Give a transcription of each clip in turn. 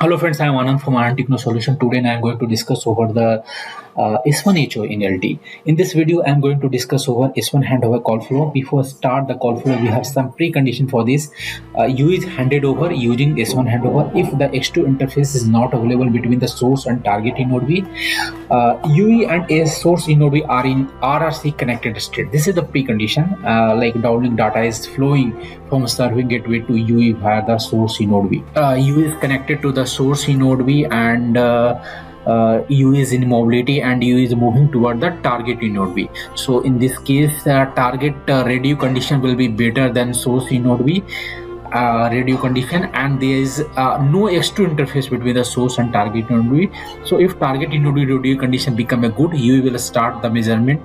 Hello friends, I am Anand from Anand Techno Solution. Today I am going to discuss over the S1HO in LTE. In this video, I am going to discuss over S1 handover call flow. Before start the call flow, we have some precondition for this. U is handed over using S1 handover if the X2 interface is not available between the source and target eNodeB. UE and a source eNodeB are in RRC connected state. This is the precondition. Like downlink data is flowing from serving gateway to UE via the source eNodeB. UE is connected to the source eNodeB and UE is in mobility and UE is moving toward the target eNodeB. So in this case, target radio condition will be better than source eNodeB. Radio condition, and there is no X2 interface between the source and target eNodeB. So if target eNodeB radio condition become a good, you will start the measurement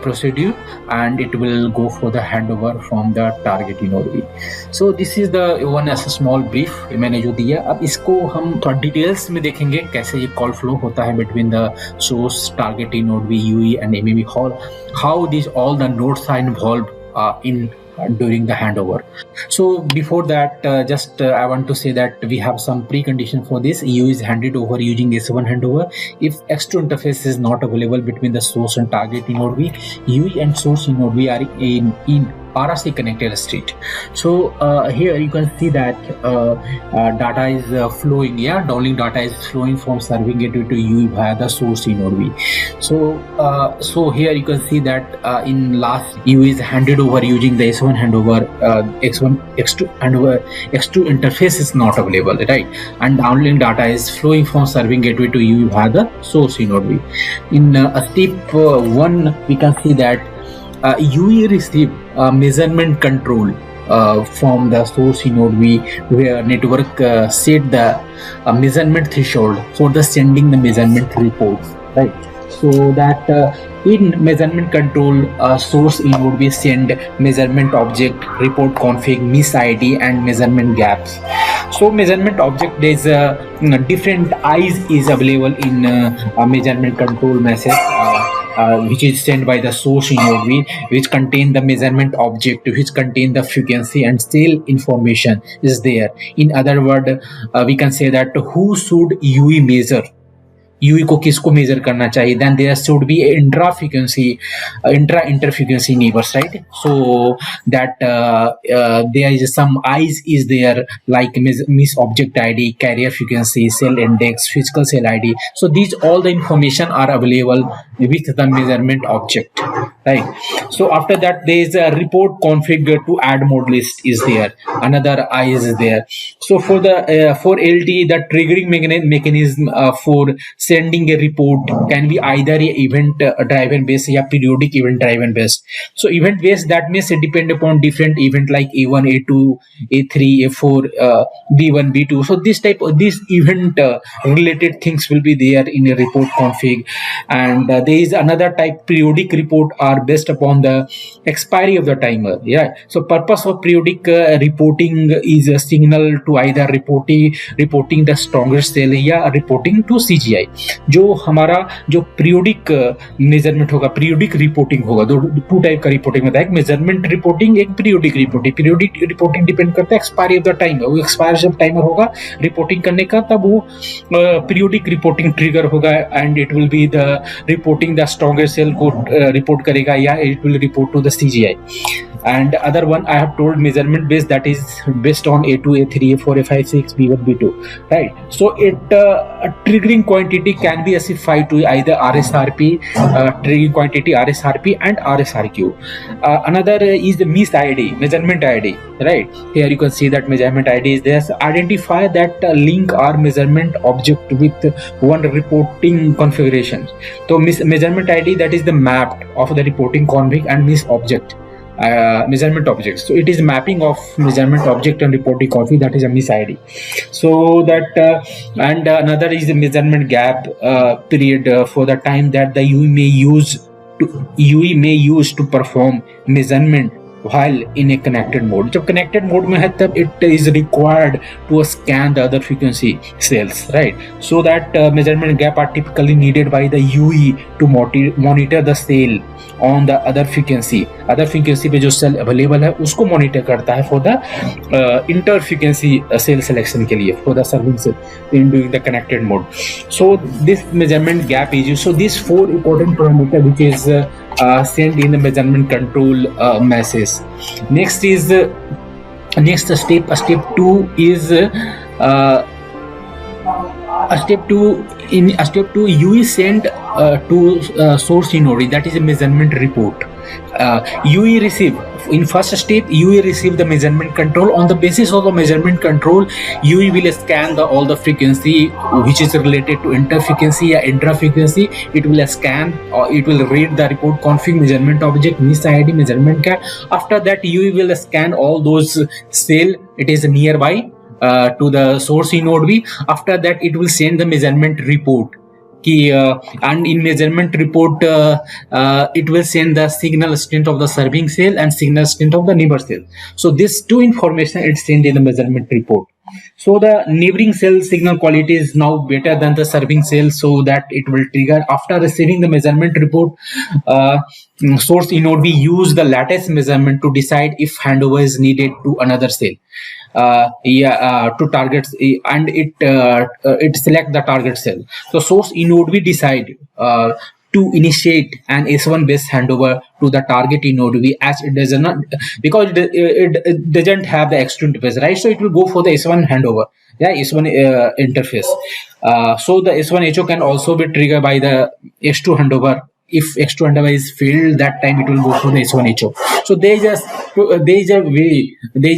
procedure and it will go for the handover from the target eNodeB. So this is the one as a small brief मैंने जो दिया. अब इसको हम थोड़ा details में देखेंगे कैसे ये कॉल फ्लो होता है between the source, target eNodeB, UE and MEB hall. How these all the nodes are involved in during the handover. So before that, I want to say that we have some precondition for this. EU is handed over using S1 handover if X2 interface is not available between the source and target eNodeB. UE and source eNodeB are in RRC connected state. So here you can see that data is flowing. Yeah, downlink data is flowing from serving gateway to UE via the source eNodeB. So here you can see that in last UE is handed over using the S1 handover. X2 handover, X2 interface is not available, right? And downlink data is flowing from serving gateway to UE via the source eNodeB. In step 1, we can see that UE receive measurement control from the source eNodeB, where network set the measurement threshold for the sending the measurement reports, right? So that in measurement control, source eNodeB send measurement object, report config, miss ID and measurement gaps. So measurement object, there is different eyes is available in measurement control message. Which is sent by the source eNodeB, which contain the measurement object, which contain the frequency and cell information is there. In other word, we can say that who should UE measure, UE को किसको measure करना चाहिए. Then there should be intra-frequency, inter-frequency neighbors, right? So that there is some eyes is there like miss object ID, carrier frequency, cell index, physical cell ID. So these all the information are available with the measurement object, right? So after that, there is a report config to add mode list is there. Another eye is there. So for the for LTE, the triggering mechanism for sending a report can be either a event driven based or periodic event driven based. So event based, that means it depend upon different event like A1, A2, A3, A4, B1, B2. So this type of these event related things will be there in a report config. And there is another type, periodic report are based upon the expiry of the timer. Yeah. So purpose of periodic reporting is a signal to either reporting the stronger cell या reporting to CGI. जो हमारा जो periodic measurement होगा, periodic reporting होगा, two type का reporting होता है, एक मेजरमेंट रिपोर्टिंग, एक periodic reporting. Periodic reporting depend करता है एक्सपायरी ऑफ द टाइमर. वो एक्सपायर जब टाइमर होगा रिपोर्टिंग करने का, तब वो पीरियोडिक रिपोर्टिंग ट्रिगर होगा and it will be the reporting the stronger cell को रिपोर्ट करेगा या it will report to the CGI. And other one I have told measurement based, that is based on A2, A3, A4, A5, 6, B1, B2, right? So it triggering quantity can be specified to either RSRP, triggering quantity RSRP and RSRQ. Another is the miss ID, measurement ID, right? Here you can see that measurement ID is there. So identify that link or measurement object with one reporting configuration. So measurement ID, that is the map of the reporting config and miss object. Measurement objects. So it is mapping of measurement object and reporting config, that is a miss ID. So that and another is the measurement gap period for the time that the UE may use to perform measurement while in a connected mode. जब connected mode में है तब it is required to scan the other frequency cells, right? So that measurement gap are typically needed by the UE to monitor the cell on the other frequency. Other frequency पे जो cell available है उसको monitor करता है for the inter frequency cell selection के लिए, for the serving cell in doing the connected mode. So this measurement gap is used. So these four important parameter which is sent in the measurement control message. Next is step 2 is step 2 UE sent to source eNodeB, that is a measurement report. UE receive in first step, UE receive the measurement control. On the basis of the measurement control, UE will scan all the frequency which is related to inter-frequency or intra-frequency. It will scan or it will read the report config measurement object miss ID measurement gap. After that, UE will scan all those cell it is nearby to the source eNodeB. After that, it will send the measurement report. And in measurement report it will send the signal strength of the serving cell and signal strength of the neighbor cell. So this two information it sent in the measurement report. So the neighboring cell signal quality is now better than the serving cell, so that it will trigger after receiving the measurement report. Source eNodeB use the latest measurement to decide if handover is needed to another cell. To targets, and it select the target cell. So source eNodeB decide to initiate an S1 based handover to the target eNodeB, as it does not, because it doesn't have the X2 interface, right? So it will go for the S1 handover, S1 interface. So the S1HO can also be triggered by the X2 handover. If X2 handover is failed, that time it will go for the S1HO. So there is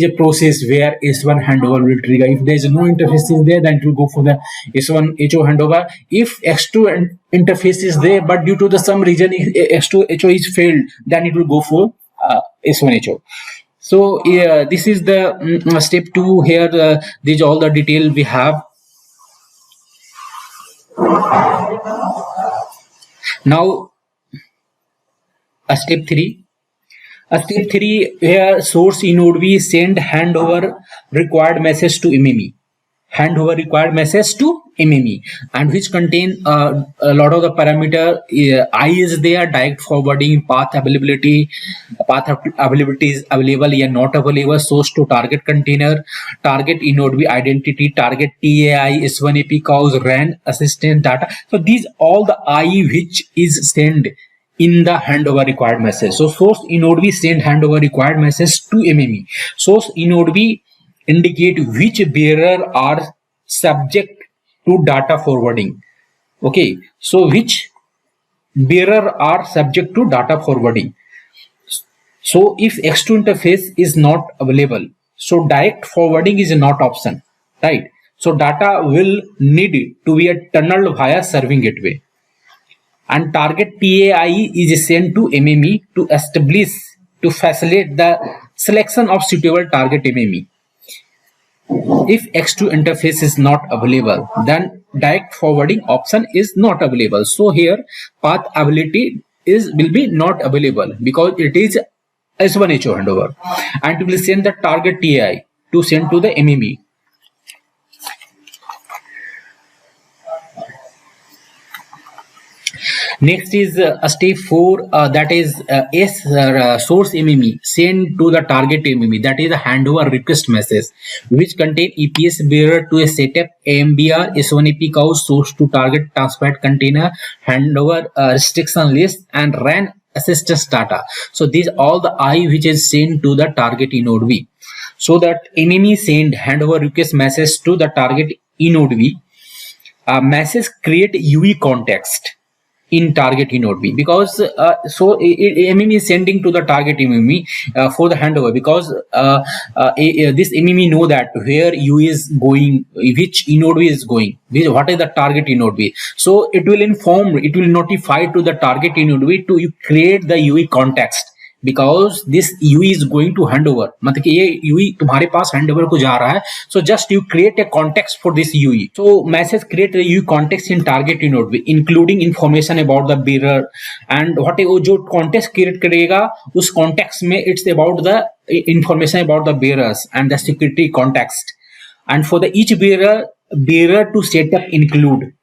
a process where S1 handover will trigger. If there is no interface is there, then it will go for the S1HO handover. If X2 interface is there, but due to some reason X2HO is failed, then it will go for S1HO. So this is the step 2 here. This is all the detail we have. Now step 3. Step 3 here, source eNodeB send handover required message to MME. Handover required message to MME, and which contain a lot of the parameter. I is there, direct forwarding, path availability is available or not available, source to target container, target eNodeB identity, target TAI, S1AP cause, RAN assistant data. So these all the I which is sent in the handover required message. So source eNodeB send handover required message to MME. Source eNodeB indicate which bearer are subject to data forwarding. Okay, so which bearer are subject to data forwarding. So if X2 interface is not available, so direct forwarding is not option, right? So data will need to be tunneled via serving gateway, and target TAI is sent to MME to facilitate the selection of suitable target MME. If X2 interface is not available, then direct forwarding option is not available. So here path ability will be not available because it is S1HO handover, and it will send the target TAI to send to the MME. Next is step 4, that is source MME send to the target MME, that is a handover request message which contain EPS bearer to a setup AMBR S1AP cause source to target transferred container handover restriction list and RAN assistance data. So these all the I which is sent to the target eNodeB. So that MME send handover request message to the target eNodeB. Message create UE context in target eNodeB, because MME is sending to the target MME for the handover, because this MME know that where U is going, which eNodeB is going, what is the target eNodeB. So it will notify to the target eNodeB to create the UE context because this UE is going to handover, मतलब कि ये UE तुम्हारे पास handover को जा रहा है. So just you create a context for this UE. So message create a UE context in target eNodeB, including information about the bearer and what वो जो context create करेगा उस context में it's about the information about the bearers and the security context, and for the each bearer to set up include,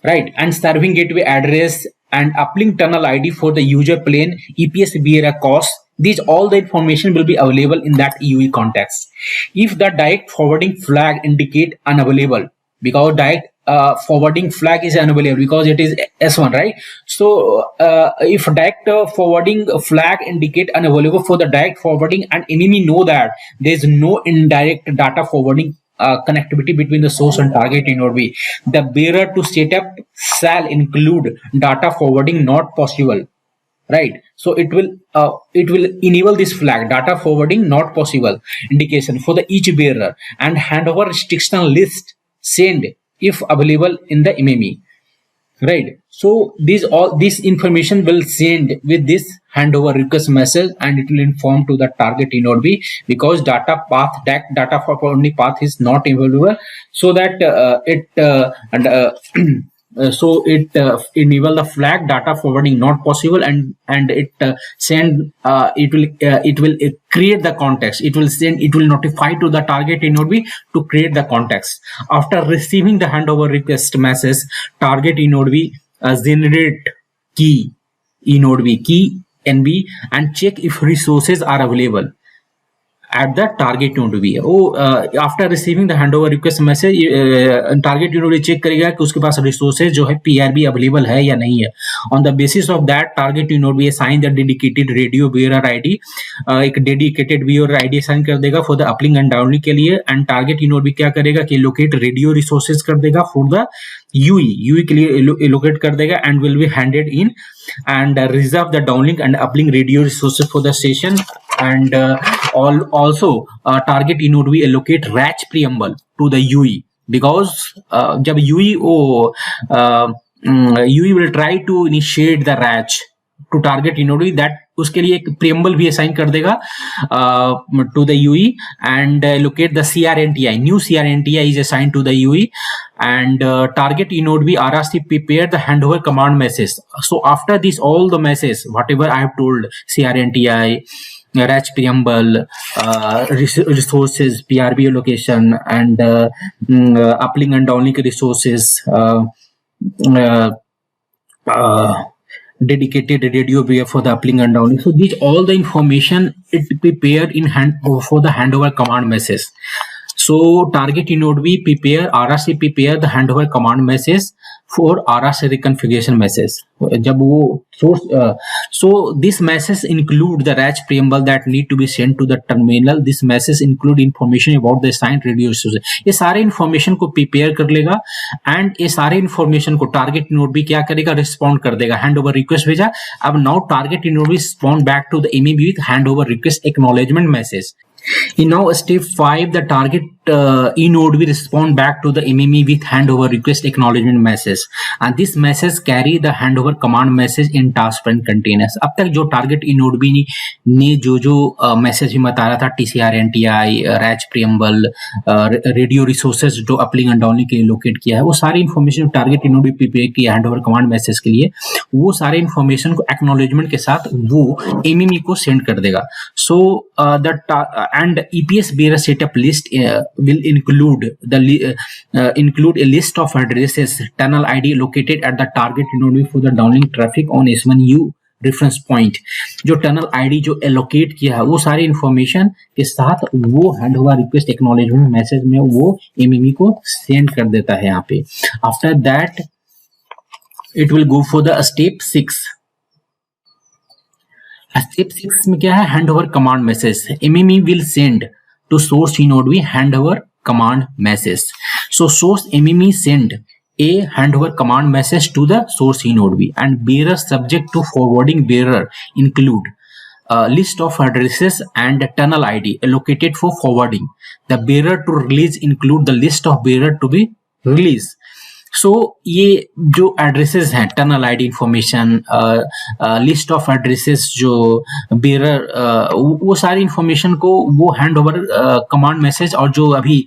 right, and serving gateway address and uplink tunnel ID for the user plane, EPS bearer cost. These all the information will be available in that UE context. If the direct forwarding flag indicate unavailable, because direct forwarding flag is unavailable because it is S1, right? So if direct forwarding flag indicate unavailable for the direct forwarding and enemy know that there is no indirect data forwarding connectivity between the source and target eNodeB, the bearer to set up shall include data forwarding not possible, right? So it will enable this flag, data forwarding not possible indication for the each bearer, and handover restriction list send if available in the MME, right? So this information will send with this handover request message, and it will inform to the target eNodeB because data forwarding path is not available, so that enable the flag data forwarding not possible, and it will create the context. It will notify to the target eNodeB to create the context. After receiving the handover request message, target eNodeB generate key eNodeB key NB and check if resources are available at the target eNodeB. After receiving the handover request message, target eNodeB check करेगा कि उसके पास resources जो है PRB available है या नहीं है. On the basis of that, target eNodeB assign the dedicated radio bearer ID, एक dedicated bearer ID assign कर देगा for the uplink and downlink के लिए, and target eNodeB क्या करेगा कि locate radio resources कर देगा for the UE के लिए allocate कर देगा and will be handed in, and reserve the downlink and uplink radio resources for the session, and also target eNodeB allocate RACH preamble to the UE, because जब UE will try to initiate the RACH to target eNodeB, that उसके लिए एक preamble भी assign कर देगा to the UE, and allocate the CRNTI. New CRNTI is assigned to the UE, and target eNodeB RRC prepare the handover command message. So after this, all the messages whatever I have told, CRNTI, RACH preamble, resources, PRB allocation, and uplink and downlink resources, dedicated radio bearer for the uplink and downlink. So these all the information it prepared in for the handover command message. So target eNodeB RRC prepare the handover command message for RRC reconfiguration message. जब वो source, so this message include the RACH preamble that need to be sent to the terminal. This message include information about the assigned radio resources. ये सारे information को prepare कर लेगा, and ये सारे information को target eNodeB क्या करेगा, respond कर देगा. handover request भेजा, अब now target eNodeB respond back to the MEB with handover request acknowledgement message. In now step 5, the target eNodeB respond back to the MEB with handover request acknowledgement message, and this message carry the handover command message in task front containers. अब तक जो target eNodeB ने जो message भी बता रहा था, TCRNTI, RACH preamble, radio resources जो uplink and downlink के लिए locate किया है, वो सारी information target eNodeB prepare किया handover command message के लिए, वो सारे information को acknowledgement के साथ वो MEB को send कर देगा. So and EPS bearer setup list will include a list of addresses, tunnel ID located at the target eNodeB for the downlink traffic on S1HO reference point. जो tunnel ID जो allocate किया है वो सारी information के साथ वो handover request acknowledgement message में वो MEB को send कर देता है यहाँ पे. After that it will go for the step 6. Step 6 में क्या है, handover command message. MEB will send to source eNodeB handover command message. So source MEB send a handover command message to the source eNodeB, and bearer subject to forwarding bearer include list of addresses and tunnel ID allocated for forwarding. The bearer to release include the list of bearer to be released. सो ये जो addresses हैं, tunnel ID information, list of addresses जो bearer, वो सारी information को वो hand over command message और जो अभी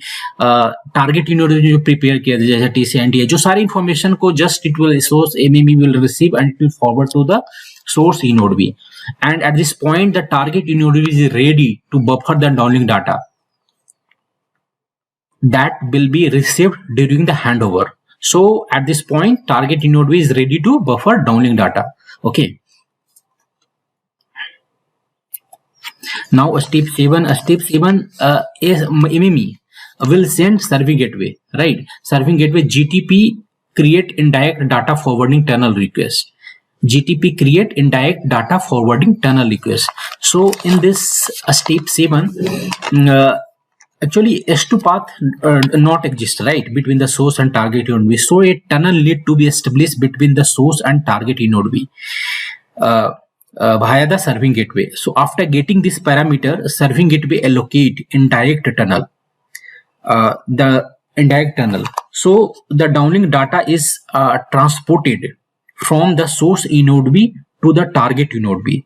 टारगेट इनोड जो प्रिपेयर किया जैसे TCND है, जो सारी इंफॉर्मेशन को just it will source MME will receive and it will forward to the source eNodeB. And at this point, the target eNodeB is ready to buffer the downlink data that will be received during the handover. So at this point, target eNodeB is ready to buffer downlink data. Okay. Now step 7 is MME will send serving gateway, right? Serving gateway GTP create indirect data forwarding tunnel request. GTP create indirect data forwarding tunnel request. So in this step 7, actually S2 path not exist, right, between the source and target eNodeB. So a tunnel need to be established between the source and target eNodeB via the serving gateway. So after getting this parameter, serving gateway allocate indirect tunnel, the indirect tunnel. So the downlink data is transported from the source eNodeB to the target eNodeB.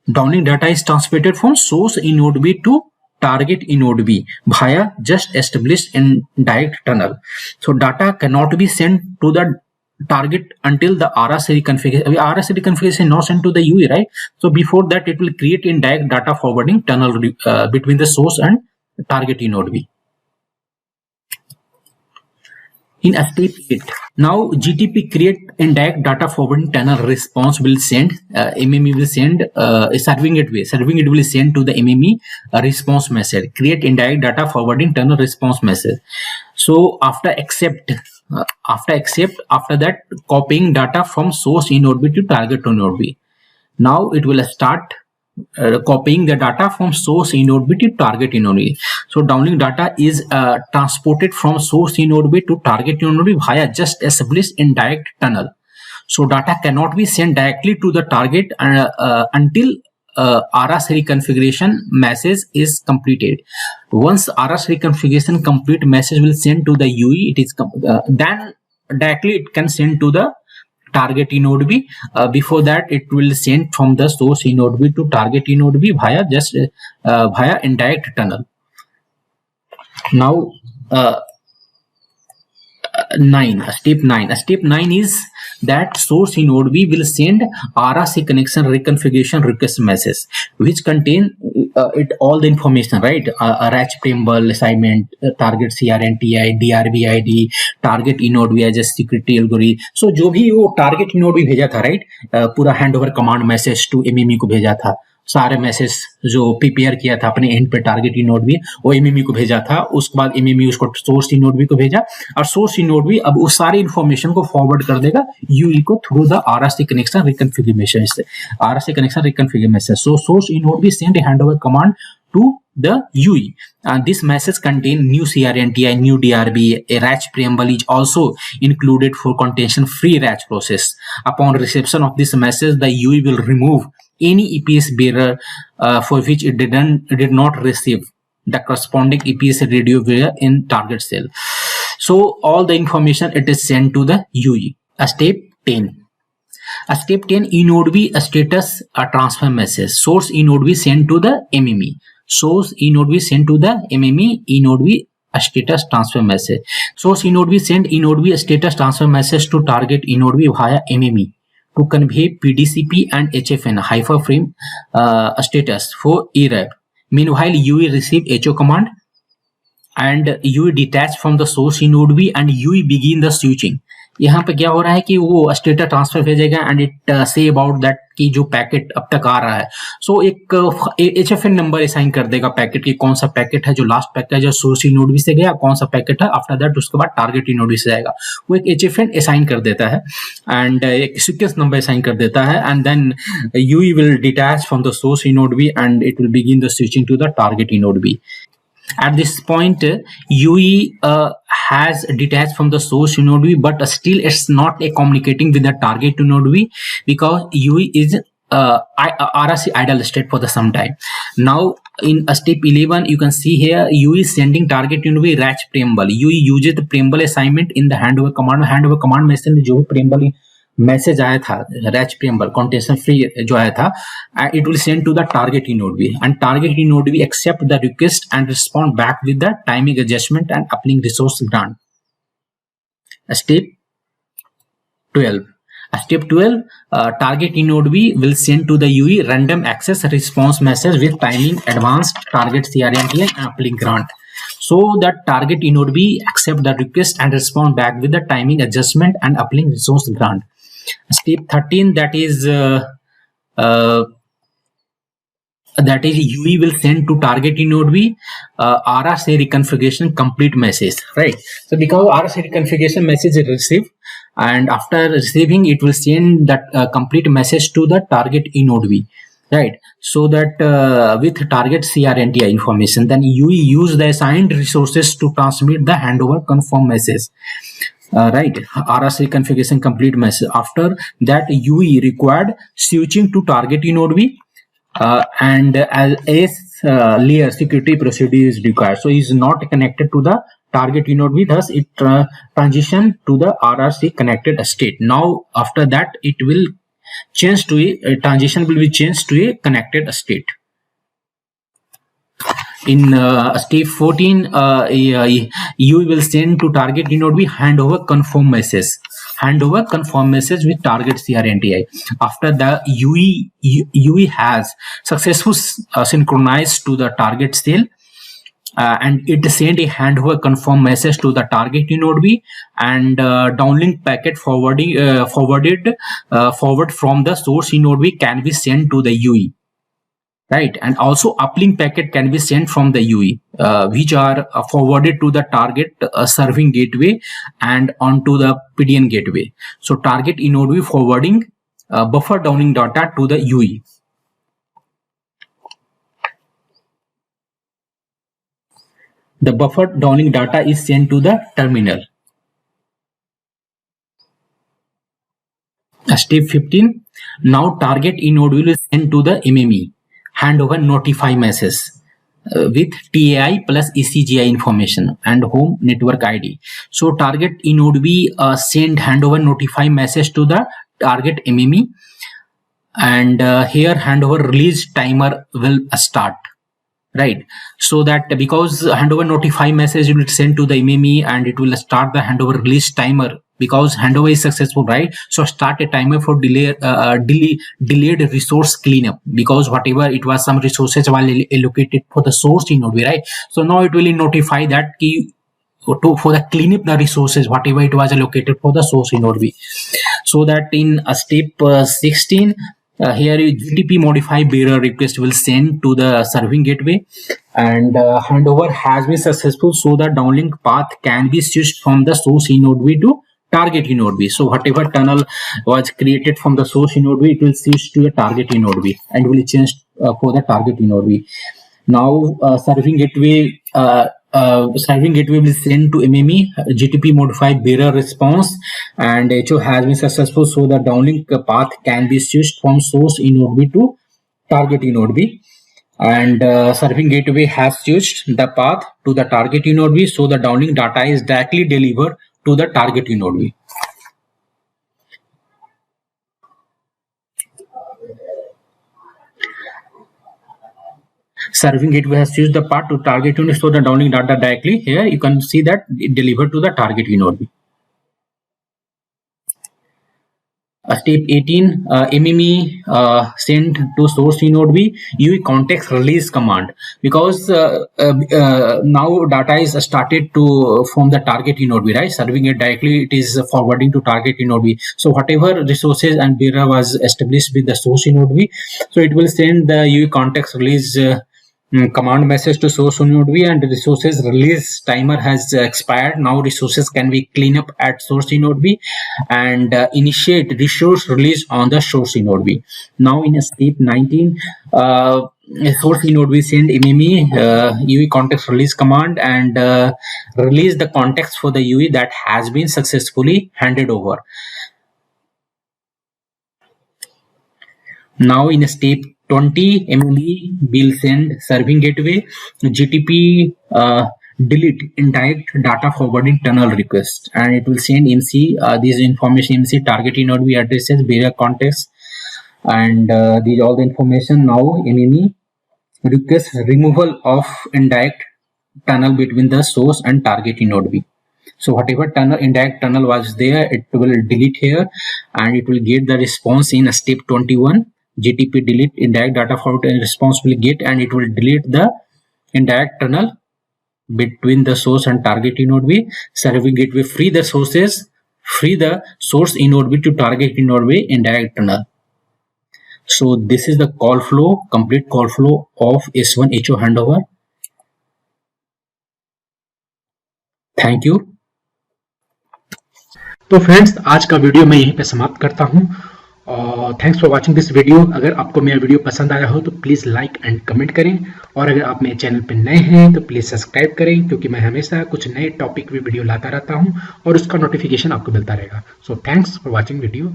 Downlink data is transmitted from source eNodeB to target eNodeB via just established indirect tunnel. So data cannot be sent to the target until the RRC reconfiguration. RRC reconfiguration is not sent to the UE, right? So before that, it will create indirect data forwarding tunnel between the source and target eNodeB. In step 8, now GTP create indirect data forwarding tunnel response will send, MME will send a serving gateway. Serving gateway will send to the MME a response message. Create indirect data forwarding tunnel response message. So after that copying data from source eNodeB to target eNodeB. Now it will start copying the data from source eNodeB to target eNodeB. So downlink data is transported from source eNodeB to target eNodeB via just established indirect tunnel. So data cannot be sent directly to the target until RRC reconfiguration message is completed. Once RRC reconfiguration complete, message will send to the UE. It is then directly it can send to the target eNodeB. Before that, it will send from the source eNodeB to target eNodeB via just via indirect tunnel. Now step 9 is that source eNodeB will send RRC connection reconfiguration request message, which contain it all the information, right? RACH preamble, assignment, target CRNTI, DRB ID, target eNodeB as a security algorithm. So जो भी वो target eNodeB भेजा था, right? पूरा handover command message to MME को भेजा था, सारे मैसेज जो प्रिपेयर किया था अपने एंड पे टारगेट eNodeB वो MME को भेजा था. उसके बाद MME उसको सोर्स eNodeB को भेजा और सोर्स eNodeB अब उस सारी इन्फॉर्मेशन को फॉरवर्ड कर देगा UE को through the RRC connection reconfiguration से. RRC connection reconfiguration. So source eNodeB send a handover command to the UE. This message contain new CRNTI, new DRB. A RACH preamble is also included for contention-free RACH process. Upon reception of this message, the UE will remove any EPS bearer for which it did not receive the corresponding EPS radio bearer in target cell. So all the information it is sent to the UE. Step 10. Step 10 eNodeB status transfer message. Source eNodeB sent to the MME. Source eNodeB sent to the MME eNodeB status transfer message. Source eNodeB send eNodeB status transfer message to target eNodeB via MME to convey PDCP and HFN hyperframe status for ERAP. Meanwhile, UE receive HO command and UE detach from the source eNodeB and UE begin the switching. यहाँ पे क्या हो रहा है कि वो status transfer भेजेगा and it say about that कि जो पैकेट अब तक आ रहा है. सो एक HFN नंबर असाइन कर देगा पैकेट की, कौन सा पैकेट है जो लास्ट पैकेट है जो सोर्स eNodeB से गया, कौन सा पैकेट है आफ्टर दैट उसके बाद टारगेट eNodeB से जाएगा. वो एक HFN असाइन कर देता है एंड एक सीक्वेंस नंबर असाइन कर देता है and then UE will detach from the source eNodeB and it will begin the switching to the target eNodeB. At this point, UE has detached from the source eNodeB, but still it's not communicating with the target eNodeB because UE is RRC idle state for the some time. Now in step 11, you can see here UE is sending target UMTS RACH preamble. UE uses the preamble assignment in the handover command. Handover command message में जो भी preamble message आया था wretch preamble कॉन्टेंशन free जो आया था, it will send to the target eNodeB, and target eNodeB accept the request and respond back with the timing adjustment and uplink resource grant. Step 12. Step 12, target eNodeB will send to the UE random access response message with timing advanced target CRNT and uplink grant. So that target eNodeB accept the request and respond back with the timing adjustment and uplink resource grant. Step 13, that is UE will send to target eNodeB RRC reconfiguration complete message, right? So because RRC reconfiguration message is received, and after receiving it will send that complete message to the target eNodeB, right? So that with target CRNTI information, then UE use the assigned resources to transmit the handover confirm message. Right, RRC configuration complete message. After that, UE required switching to target eNodeB and as layer security procedure is required. So is not connected to the target eNodeB. Thus, it transition to the RRC connected state. Now, after that, it will change to a transition will be changed to a connected state. In step 14, you will send to target eNodeB handover confirm message. Handover confirm message with target CRNTI. After the UE has successfully synchronized to the target cell, and it send a handover confirm message to the target eNodeB, and downlink packet forward from the source eNodeB can be sent to the UE. Right, and also uplink packet can be sent from the UE, which are forwarded to the target serving gateway and onto the PDN gateway. So target eNodeB forwarding buffer downing data to the UE. The buffer downing data is sent to the terminal. Step 15. Now target eNodeB will send to the MME handover notify message with TAI plus ECGI information and home network ID. So target eNodeB send handover notify message to the target MME, and here handover release timer will start. Right, so that because handover notify message will send to the MME and it will start the handover release timer. Because handover is successful, right? So start a timer for delayed resource cleanup, because whatever it was some resources while allocated for the source eNodeB, right? So now it will notify that key for the cleanup the resources whatever it was allocated for the source eNodeB. So that in step 16, here GTP modify bearer request will send to the serving gateway, and handover has been successful, so the downlink path can be switched from the source eNodeB to target eNodeB. So whatever tunnel was created from the source eNodeB, it will switch to a target eNodeB and will change for the target eNodeB. Now serving gateway will send to MME GTP modified bearer response, and HO has been successful, so the downlink path can be switched from source eNodeB to target eNodeB, and serving gateway has switched the path to the target eNodeB, so the downlink data is directly delivered to the target eNodeB. Serving gateway has switched the path to target eNodeB, so the downlink data directly here you can see that it delivered to the target eNodeB. Step 18, MME send to source eNodeB UE context release command, because now data is started to from the target eNodeB, right? Serving it directly, it is forwarding to target eNodeB. So whatever resources and bearer was established with the source eNodeB, so it will send the UE context release command message to source eNodeB, and the resources release timer has expired. Now resources can be clean up at source eNodeB and initiate resource release on the source eNodeB. Now in step 19, source eNodeB send MME UE context release command and release the context for the UE that has been successfully handed over. Now in step 20, MME will send serving gateway, GTP delete indirect data forwarding tunnel request, and it will send MC this information, MC target eNodeB addresses, barrier context, and these all the information. Now MME request removal of indirect tunnel between the source and target eNodeB. So whatever tunnel, indirect tunnel was there, it will delete here, and it will get the response in step 21. GTP delete indirect data forward and response will get, and it will delete the indirect tunnel between the source and target eNodeB. Serving gateway free the sources, free the source eNodeB to target eNodeB indirect tunnel. So this is the call flow, complete call flow of S1HO handover. Thank you. तो friends, आज का video मैं यहीं पे समाप्त करता हूं और thanks for watching this video. अगर आपको मेरा वीडियो पसंद आया हो तो प्लीज़ लाइक एंड कमेंट करें, और अगर आप मेरे चैनल पे नए हैं तो प्लीज़ सब्सक्राइब करें, क्योंकि मैं हमेशा कुछ नए टॉपिक पे वीडियो लाता रहता हूं और उसका नोटिफिकेशन आपको मिलता रहेगा। So thanks for watching video.